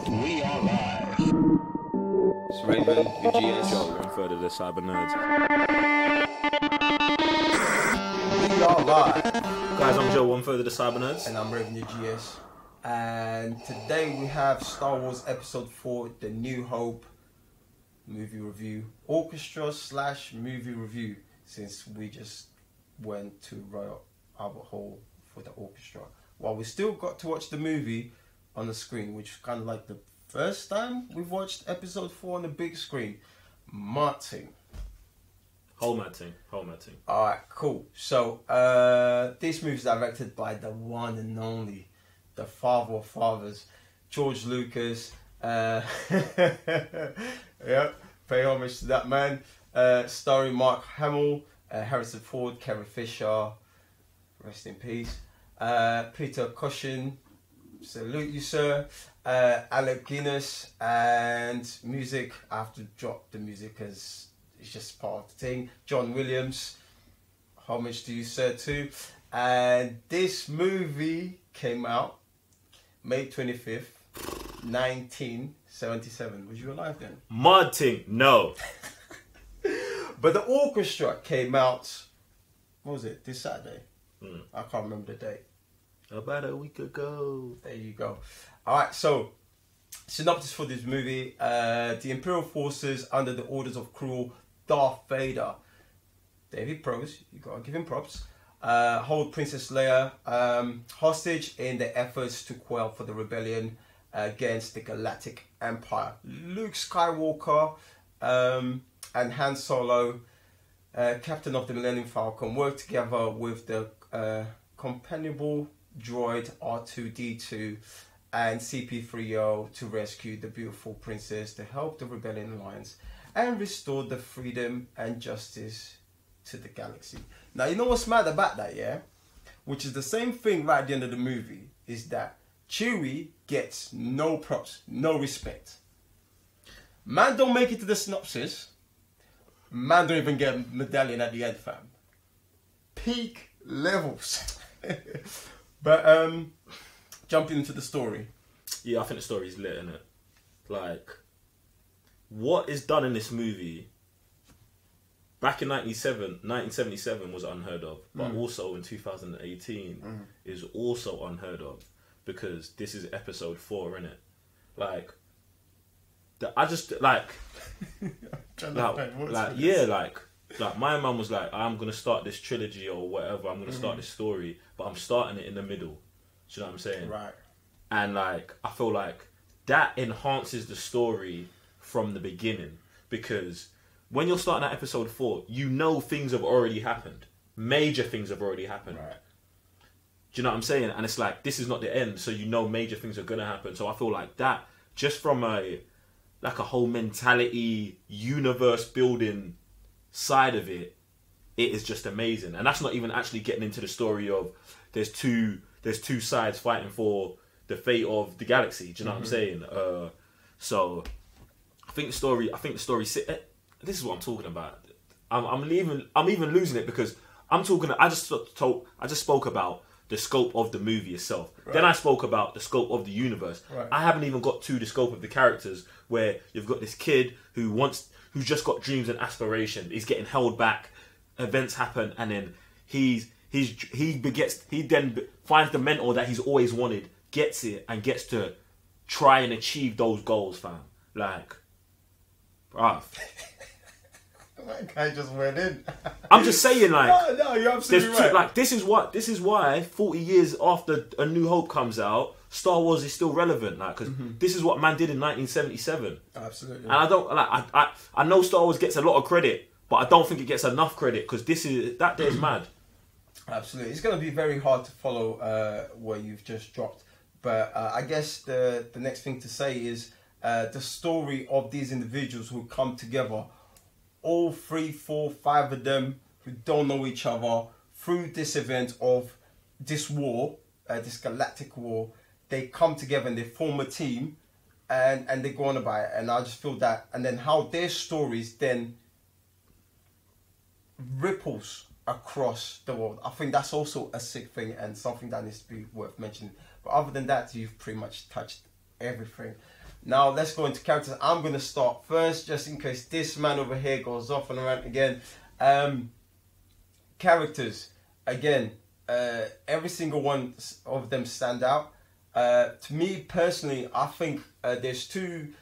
We are live. It's Raymond, your GS. Joe, 1/3 of the Cyber Nerds. We are live. Guys, I'm Joe, 1/3 of the Cyber Nerds. And I'm Raymond, your GS. And today we have Star Wars Episode 4, The New Hope movie review. Orchestra / movie review, since we just went to Royal Albert Hall for the orchestra. While we still got to watch the movie on the screen, which is kind of like the first time we've watched Episode 4 on the big screen. Martin. Whole mad thing. Alright, cool. So, this movie is directed by the one and only, the father of fathers, George Lucas. Yeah, pay homage to that man. Starring Mark Hamill, Harrison Ford, Carrie Fisher, rest in peace. Peter Cushing, salute you, sir. Alec Guinness, and music. I have to drop the music because it's just part of the thing. John Williams, homage to you, sir, too. And this movie came out May 25th, 1977. Was you alive then? Mud thing, no. But the orchestra came out, what was it, this Saturday? I can't remember the date. About a week ago. There you go. Alright, so, synopsis for this movie. The Imperial forces, under the orders of cruel Darth Vader, David Prose, you gotta give him props, hold Princess Leia hostage in their efforts to quell for the rebellion against the Galactic Empire. Luke Skywalker and Han Solo, captain of the Millennium Falcon, work together with the companionable droid R2-D2 and CP3O to rescue the beautiful princess, to help the Rebellion Alliance and restore the freedom and justice to the galaxy. Now, you know what's mad about that, yeah? Which is the same thing right at the end of the movie, is that Chewie gets no props, no respect. Man don't make it to the synopsis. Man don't even get a medallion at the end, fam. Peak levels. But jumping into the story. Yeah, I think the story's lit, innit? Like, what is done in this movie back in 1977 was unheard of, but also in 2018 is also unheard of, because this is episode 4, innit? Like, I just like my mum was like, I'm gonna start this trilogy or whatever, I'm gonna start this story, but I'm starting it in the middle. Do you know what I'm saying? Right. And like, I feel like that enhances the story from the beginning, because when you're starting at episode 4, you know things have already happened. Major things have already happened. Right. Do you know what I'm saying? And it's like, this is not the end, so you know major things are gonna happen. So I feel like that, just from a whole mentality, universe building side of it, it is just amazing. And that's not even actually getting into the story of there's two sides fighting for the fate of the galaxy. Do you know what I'm saying? So I think the story. This is what I'm talking about. I'm even losing it, because I'm talking. I just spoke about the scope of the movie itself. Right. Then I spoke about the scope of the universe. Right. I haven't even got to the scope of the characters, where you've got this kid who's just got dreams and aspirations. He's getting held back. Events happen, and then he then finds the mentor that he's always wanted, gets it, and gets to try and achieve those goals, fam. Like, bruv. That guy just went in. I'm just saying, like, no, you're absolutely right. Like, this is why 40 years after A New Hope comes out, Star Wars is still relevant, like, because this is what man did in 1977. Absolutely. And I don't like. I know Star Wars gets a lot of credit, but I don't think it gets enough credit, because that day is mad. Absolutely, it's going to be very hard to follow what you've just dropped. But I guess the next thing to say is the story of these individuals who come together, all 3, 4, 5 of them who don't know each other, through this event of this war, this galactic war. They come together and they form a team, and they go on about it. And I just feel that, and then how their stories then ripples across the world. I think that's also a sick thing and something that needs to be worth mentioning. But other than that, you've pretty much touched everything. Now let's go into characters. I'm gonna start first, just in case this man over here goes off and around again. Characters, again, every single one of them stand out. To me personally, I think there's two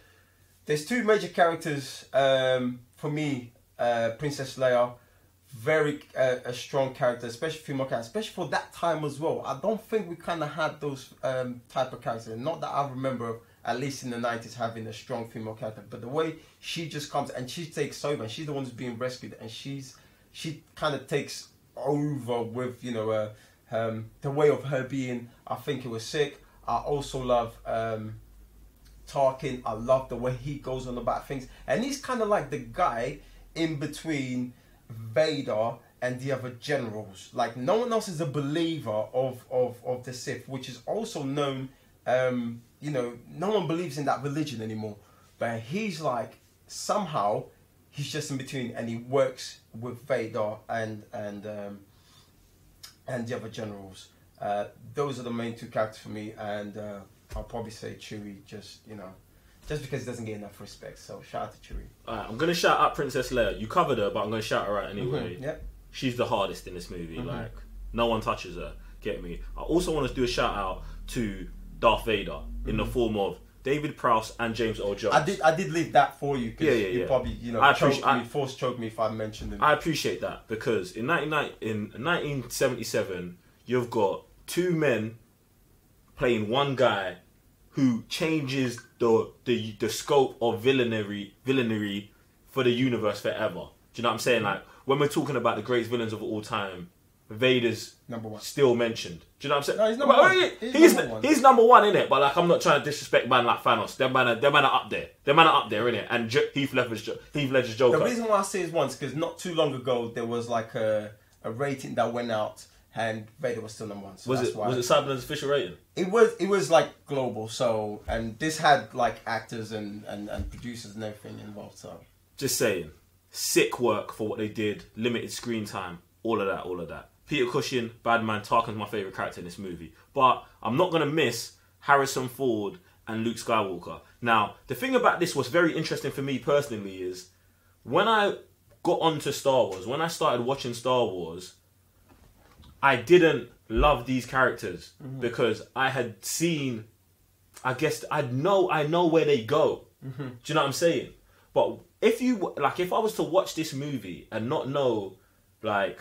major characters for me. Princess Leia, very a strong character, especially female character, especially for that time as well. I don't think we kind of had those type of characters. Not that I remember, at least in the 90s, having a strong female character. But the way she just comes and she takes over, and she's the one who's being rescued, and she kind of takes over with, you know, the way of her being. I think it was sick. I also love Tarkin. I love the way he goes on about things, and he's kind of like the guy in between Vader and the other generals. Like, no one else is a believer of the Sith, which is also known. You know, no one believes in that religion anymore, but he's like, somehow he's just in between, and he works with Vader and the other generals. Those are the main two characters for me, and I'll probably say Chewie, just because he doesn't get enough respect. So shout out to Chewie. Alright, I'm gonna shout out Princess Leia. You covered her, but I'm gonna shout her out anyway. Yep. She's the hardest in this movie. Like, no one touches her. Get me? I also want to do a shout out to Darth Vader in the form of David Prowse and James Earl Jones. I did leave that for you because you probably, you know, force choke me if I mentioned him. I appreciate that, because in 1977 you've got two men playing one guy who changes the scope of villainy for the universe forever. Do you know what I'm saying? Like, when we're talking about the greatest villains of all time, Vader's number one. Still mentioned. Do you know what I'm saying? No, he's number one. He's number one, innit? But like, I'm not trying to disrespect man like Thanos. Them man are up there. Them man are up there, innit? And Heath Ledger's Joker. The reason why I say is once, because not too long ago there was like a rating that went out, and Vader was still number one. So was it Cyberland's official rating? It was like global. So, and this had like actors and producers and everything involved. So just saying, sick work for what they did. Limited screen time. All of that. Peter Cushing, bad man. Tarkin's my favourite character in this movie. But I'm not going to miss Harrison Ford and Luke Skywalker. Now, the thing about this, what's very interesting for me personally, is when I got onto Star Wars, when I started watching Star Wars, I didn't love these characters because I had seen, I guess, I know where they go. Do you know what I'm saying? But if I was to watch this movie and not know, like,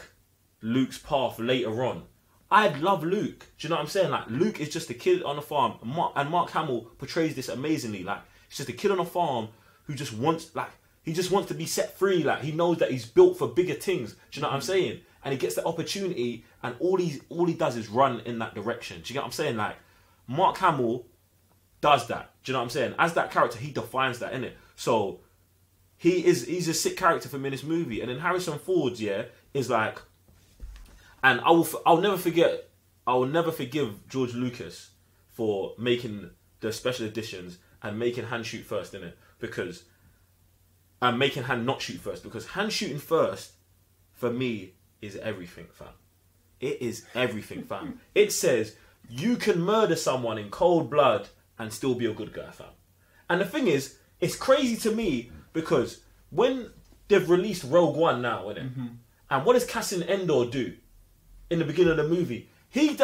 Luke's path later on, I'd love Luke. Do you know what I'm saying? Like, Luke is just a kid on a farm, and Mark Hamill portrays this amazingly. Like, he's just a kid on a farm who just wants to be set free. Like, he knows that he's built for bigger things. Do you know what I'm saying? And he gets the opportunity, and all he does is run in that direction. Do you get what I'm saying? Like, Mark Hamill does that. Do you know what I'm saying? As that character, he defines that, innit? So he's a sick character for me in this movie. And then Harrison Ford, is like, and I'll never forgive George Lucas for making the special editions and making hand shoot first, innit? Because making hand not shoot first, because hand shooting first for me is everything, fam. It is everything, fam. It says you can murder someone in cold blood and still be a good guy, fam. And the thing is, it's crazy to me because when they've released Rogue One now, innit? And what does Cassian Andor do in the beginning of the movie? He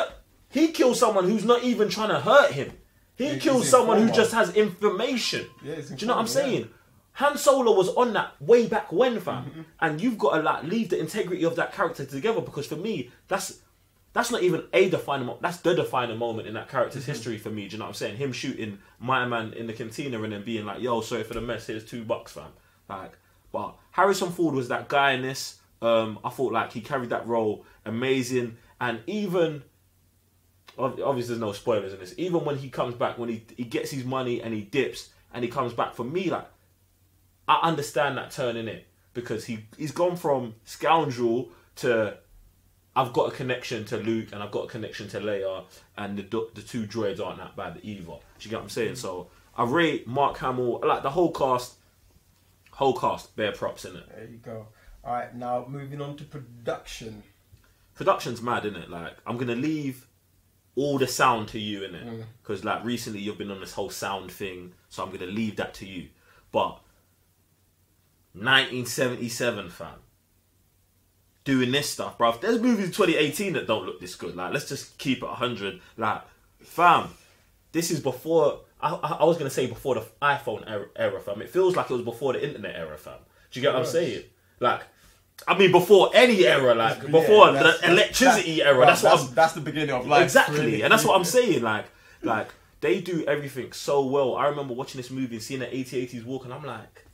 kills someone who's not even trying to hurt him. He kills someone who just has information. Do you know what I'm saying? Han Solo was on that way back when, fam. And you've got to like leave the integrity of that character together, because for me, that's not even a defining moment. That's the defining moment in that character's history for me. Do you know what I'm saying? Him shooting my man in the cantina and then being like, "Yo, sorry for the mess. Here's $2, fam." Like, but Harrison Ford was that guy in this. I thought like he carried that role amazing, and even obviously there's no spoilers in this. Even when he comes back, when he gets his money and he dips and he comes back, for me, like, I understand that turn in it, because he's gone from scoundrel to I've got a connection to Luke and I've got a connection to Leia, and the two droids aren't that bad either. Do you get what I'm saying? So I rate Mark Hamill, like the whole cast, bare props in it. There you go. All right, now moving on to production. Production's mad, isn't it? Like, I'm gonna leave all the sound to you in it, because like recently you've been on this whole sound thing, so I'm gonna leave that to you. But 1977, fam, doing this stuff, bruv. There's movies in 2018 that don't look this good. Like, let's just keep it 100. Like, fam, this is before. I was gonna say before the iPhone era, fam. It feels like it was before the internet era, fam. Do you get what I'm saying? Like, I mean, before any era, like before the electricity era. That's the beginning of life. Exactly, really. And that's what I'm saying. Like they do everything so well. I remember watching this movie and seeing the 80s walk, and I'm like,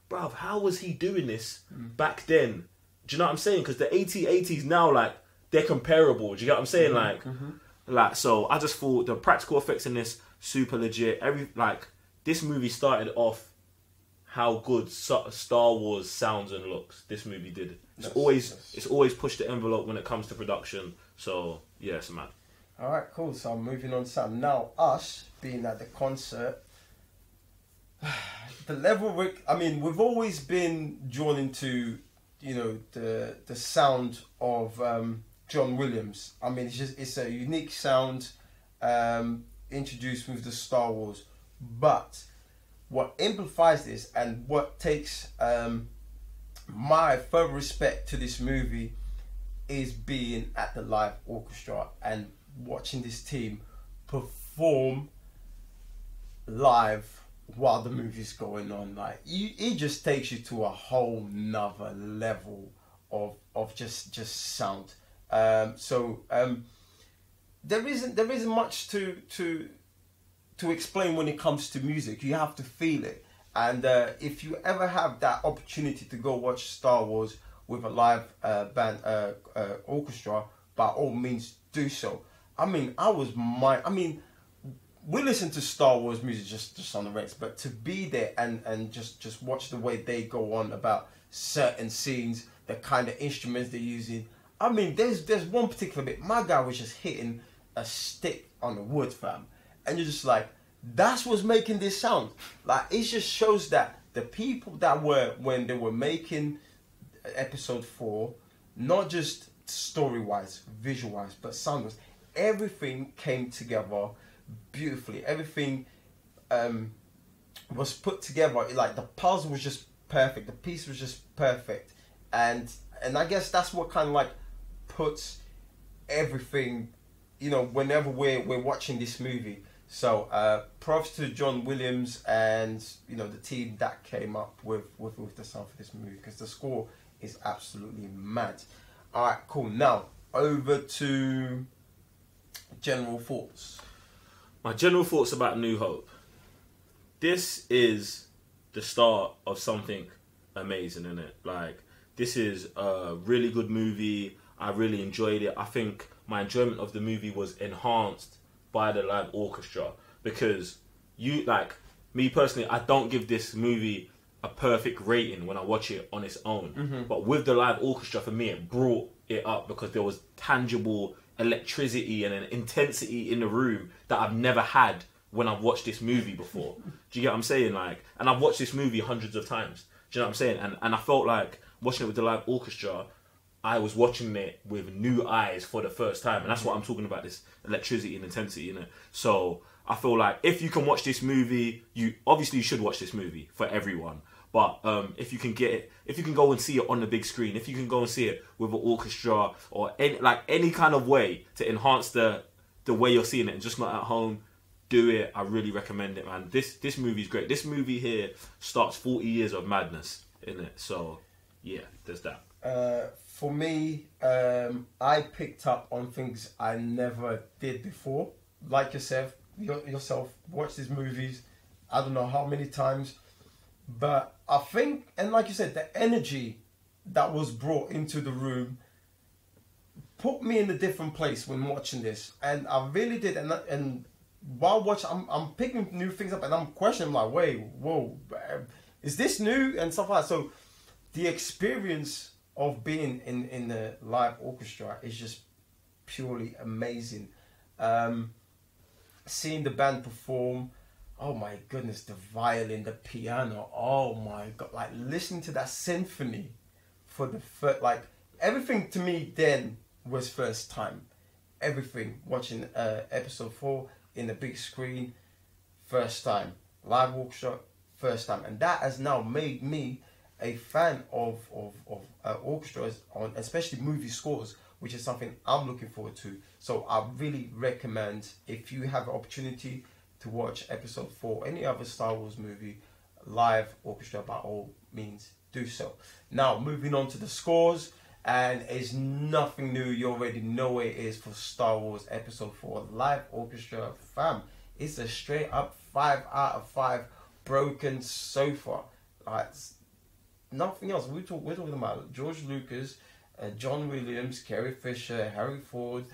bruv, how was he doing this back then? Do you know what I'm saying? Because the 80s now, like, they're comparable. Do you get what I'm saying? Like, so I just thought the practical effects in this super legit. This movie started off how good Star Wars sounds and looks. This movie did. It's always pushed the envelope when it comes to production. So yes, man. All right, cool. So I'm moving on to something now. Us being at the concert, the level. We've always been drawn into, the sound of John Williams. I mean, it's a unique sound introduced with the Star Wars, but what amplifies this and what takes my further respect to this movie is being at the live orchestra and watching this team perform live while the movie's going on. Like, it just takes you to a whole nother level of just sound. There isn't much to explain when it comes to music. You have to feel it. And if you ever have that opportunity to go watch Star Wars with a live band orchestra, by all means do so. We listen to Star Wars music just on the Rex, but to be there and just watch the way they go on about certain scenes, the kind of instruments they're using. I mean, there's one particular bit, my guy was just hitting a stick on the wood, fam. And you're just like, that's what's making this sound. Like, it just shows that the people that were, when they were making episode 4, not just story-wise, visual-wise, but sound-wise, everything came together beautifully. Everything was put together. Like, the puzzle was just perfect. The piece was just perfect. And I guess that's what kind of like puts everything, whenever we're watching this movie. So props to John Williams and the team that came up with the sound for this movie, because the score is absolutely mad. All right, cool. Now over to general thoughts. My general thoughts about New Hope. This is the start of something amazing, isn't it? Like, this is a really good movie. I really enjoyed it. I think my enjoyment of the movie was enhanced by the live orchestra, because me personally, I don't give this movie a perfect rating when I watch it on its own. But with the live orchestra, for me, it brought it up because there was tangible electricity and an intensity in the room that I've never had when I've watched this movie before. Do you get what I'm saying? Like, and I've watched this movie hundreds of times. Do you know what I'm saying? And I felt like watching it with the live orchestra, I was watching it with new eyes for the first time. And that's what I'm talking about, this electricity and intensity, So I feel like if you can watch this movie, you should watch this movie for everyone. But if you can get it, if you can go and see it on the big screen, if you can go and see it with an orchestra or any kind of way to enhance the way you're seeing it and just not at home, do it. I really recommend it, man. This movie's great. This movie here starts 40 years of madness in it. So yeah, there's that. For me, I picked up on things I never did before. Like yourself, watch these movies, I don't know how many times, but I think, and like you said, the energy that was brought into the room put me in a different place when watching this, and I really did. And while watching, I'm picking new things up, and I'm questioning, like, wait, whoa, is this new and stuff like that. So the experience of being in the live orchestra is just purely amazing. Seeing the band perform, oh my goodness, the violin, the piano, oh my god, like listening to that symphony for the first, like everything to me then was first time. everything watching episode 4 in the big screen, first time. Live orchestra, first time. And that has now made me a fan of orchestras, on especially movie scores, which is something I'm looking forward to. So I really recommend, if you have an opportunity to watch episode 4, any other Star Wars movie, live orchestra, by all means do so. Now moving on to the scores, and it's nothing new, you already know what it is for Star Wars episode 4 live orchestra, fam. It's a straight up 5 out of 5 broken sofa. Like, nothing else. We're talking about George Lucas, John Williams, Carrie Fisher, Harry Ford,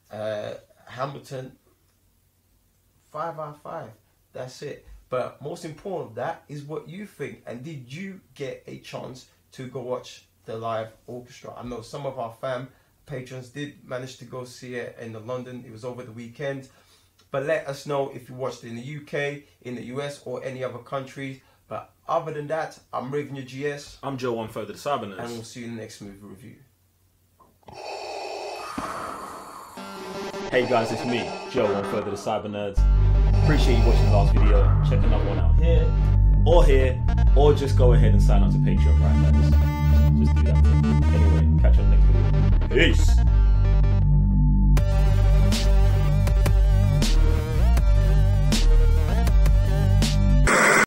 Hamilton. 5 out of 5. That's it. But most important, that is what you think. And did you get a chance to go watch the live orchestra? I know some of our patrons did manage to go see it in London. It was over the weekend. But let us know if you watched it in the UK, in the US, or any other countries. But other than that, I'm Raven your GS. I'm Joe One Further, the Cyber Nerds. And we'll see you in the next movie review. Hey guys, it's me, Joe One Further, the Cyber Nerds. Appreciate you watching the last video. Check another one out here, or just go ahead and sign up to Patreon right now. Just do that. Anyway, catch you on the next video. Peace.